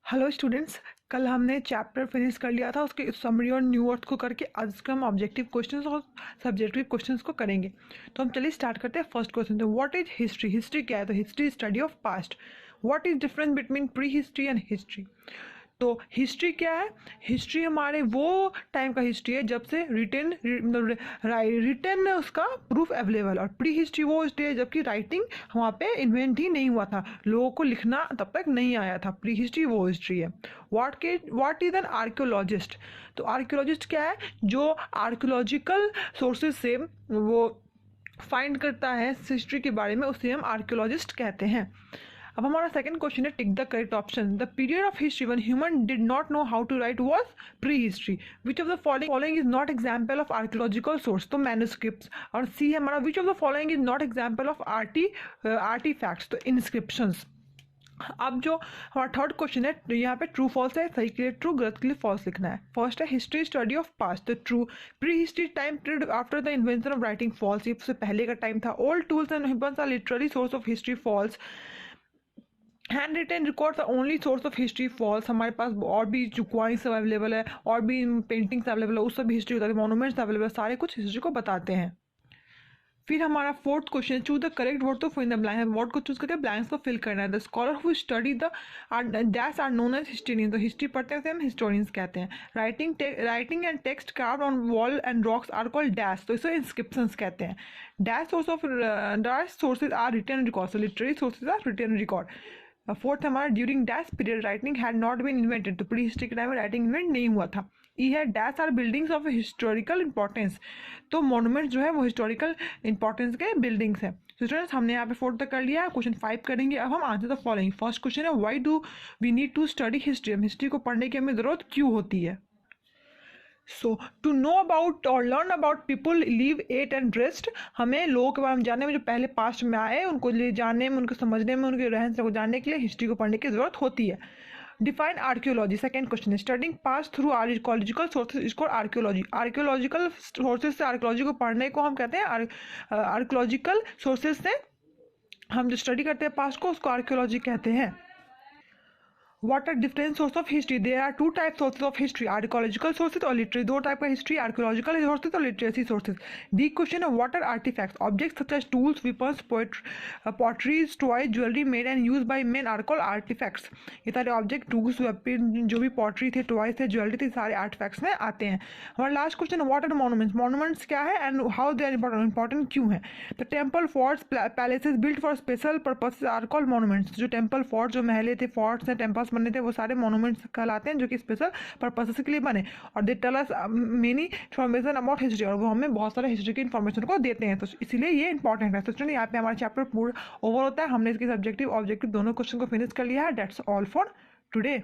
Hello students, कल हमने chapter finish कर लिया था उसके समरी और न्यू वर्ड्स को करके। आज के हम ऑब्जेक्टिव क्वेश्चंस और सब्जेक्टिव क्वेश्चंस को करेंगे। तो हम चलिए स्टार्ट करते हैं। फर्स्ट क्वेश्चन, तो व्हाट इज हिस्ट्री? हिस्ट्री क्या है? तो history study of past. What is difference between pre history and history? तो हिस्ट्री क्या है? हिस्ट्री हमारे वो टाइम का हिस्ट्री है जब से रिटन उसका प्रूफ अवेलेबल, और प्री हिस्ट्री वो हिस्ट्री है जबकि राइटिंग वहाँ पे इन्वेंट ही नहीं हुआ था, लोगों को लिखना तब तक नहीं आया था। प्री हिस्ट्री वो हिस्ट्री है। What is an archaeologist? तो आर्कियोलॉजिस्ट क्या है? जो आर्कियोलॉजिकल सोर्सेज से वो फाइंड करता है हिस्ट्री के बारे में, उसे हम आर्कियोलॉजिस्ट कहते हैं। अब हमारा सेकंड क्वेश्चन है, tick the correct option. The period of history when human did not know how to write was pre history. Which of the following is not example of archaeological source? तो manuscripts. और C है हमारा, which of the following is not example of artifacts? तो inscriptions. अब जो हमारा third question है, यहाँ पे ट्रू फॉल्स है, सही के लिए ट्रू, गलत के लिए फॉल्स लिखना है। फर्स्ट है हिस्ट्री स्टडी ऑफ पास्ट। तो true. Pre history time period after the invention of writing. False, ये उससे पहले का टाइम था। Old tools and weapons are literally source of history. False. Hand written records are only source of history. False. हमारे पास और भी जो क्वाइंस अवेलेबल है और भी पेंटिंग्स अवेलेबल है, उससे भी हिस्ट्री बताते हैं। मॉन्यूमेंट्स अवेलेबल है, सारे कुछ हिस्ट्री को बताते हैं। फिर हमारा fourth question, choose the correct word to fill in the blank. Word को चूज करके ब्लैंक्स को फिल करना है। The scholar who study the dash are known as historian. तो हिस्ट्री पढ़ते हैं हम हिस्टोरियंस कहते हैं। Writing and text carved on wall and rocks are called dash. तो इसे इंस्क्रिप्शंस कहते हैं। Dash sources are written record. So literary sources are written record. Fourth हमारा, during dash period writing had not been invented. तो pre history के time में writing invent नहीं हुआ था। ई है, dash are buildings of historical importance. तो मॉन्यूमेंट जो है वो हिस्टोरिकल इंपॉर्टेंस के बिल्डिंग्स है। तो स्टूडेंट्स, हमने यहाँ पे 4 तक कर लिया है। क्वेश्चन 5 करेंगे। अब हम answer the following. First question है, why do we need to study history? हम हिस्ट्री को पढ़ने की हमें जरूरत क्यों होती है? सो टू नो अबाउट और learn about people live at and rest. हमें लोगों के बारे में जानने में, जो पहले पास्ट में आए उनको जानने में, उनको समझने में, उनके रहन सहन को जानने के लिए हिस्ट्री को पढ़ने की जरूरत होती है। Define archaeology. सेकंड क्वेश्चन है, studying past through archaeological sources is called archaeology. Archaeological sources से आर्कियोलॉजी को पढ़ने को हम कहते हैं आर्कियोलॉजिकल सोर्सेज से हम जो स्टडी करते हैं पास्ट को, उसको आर्कियोलॉजी कहते हैं। What are different sources of history? There are 2 types sources of history: archaeological sources और literary। 2 टाइप का हिस्ट्री, archaeological sources और literacy sources। D क्वेश्चन है, what are artifacts? Objects such as tools, weapons, potteries, toys, jewelry made and used by men are called artifacts। ये सारे object, tools, जो भी pottery थे, toys थे, jewellery थे, सारे आर्टिफैक्ट्स में आते हैं। हमारा लास्ट क्वेश्चन है, what are monuments? Monuments क्या है and how they are important क्यों है? तो temple, forts, palaces built for special purposes are called monuments। जो टेम्पल, फोर्ट, जो महले थे, फोर्ट्स हैं, टेम्पल्स बने थे, वो सारे मॉन्यूमेंट्स कहलाते हैं जो कि स्पेशल पर्पसेस के लिए बने। और they tell us many information about history, और वो हमें बहुत सारे हिस्ट्री की इन्फॉर्मेशन को देते हैं। तो इसीलिए ये इंपॉर्टेंट है। तो स्टूडेंट, यहाँ पे हमारा चैप्टर पूरा ओवर होता है। हमने इसके सब्जेक्टिव ऑब्जेक्टिव दोनों क्वेश्चन को फिनिश कर लिया है। That's all for today.